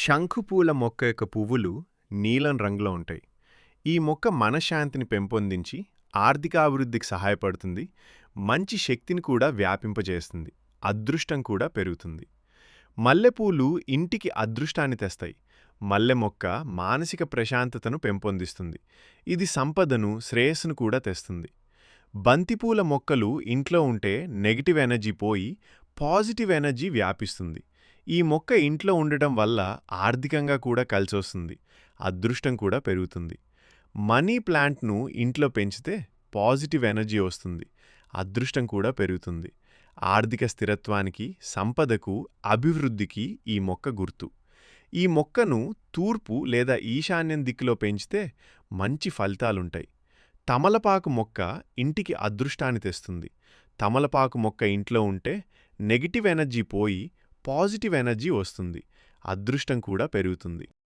శంఖుపూల మొక్క యొక్క పువ్వులు నీలం రంగులో ఉంటాయి. ఈ మొక్క మనశ్శాంతిని పెంపొందించి, ఆర్థికాభివృద్ధికి సహాయపడుతుంది, మంచి శక్తిని కూడా వ్యాపింపజేస్తుంది, అదృష్టం కూడా పెరుగుతుంది. మల్లెపూలు ఇంటికి అదృష్టాన్ని తెస్తాయి. మల్లె మొక్క మానసిక ప్రశాంతతను పెంపొందిస్తుంది. ఇది సంపదను, శ్రేయస్సును కూడా తెస్తుంది. బంతిపూల మొక్కలు ఇంట్లో ఉంటే నెగటివ్ ఎనర్జీ పోయి పాజిటివ్ ఎనర్జీ వ్యాపిస్తుంది. ఈ మొక్క ఇంట్లో ఉండటం వల్ల ఆర్థికంగా కూడా కలిసొస్తుంది, అదృష్టం కూడా పెరుగుతుంది. మనీ ప్లాంట్ను ఇంట్లో పెంచితే పాజిటివ్ ఎనర్జీ వస్తుంది, అదృష్టం కూడా పెరుగుతుంది. ఆర్థిక స్థిరత్వానికి, సంపదకు, అభివృద్ధికి ఈ మొక్క గుర్తు. ఈ మొక్కను తూర్పు లేదా ఈశాన్యం దిక్కులో పెంచితే మంచి ఫలితాలుంటాయి. తమలపాకు మొక్క ఇంటికి అదృష్టాన్ని తెస్తుంది. తమలపాకు మొక్క ఇంట్లో ఉంటే నెగటివ్ ఎనర్జీ పోయి పాజిటివ్ ఎనర్జీ వస్తుంది, అదృష్టం కూడా పెరుగుతుంది.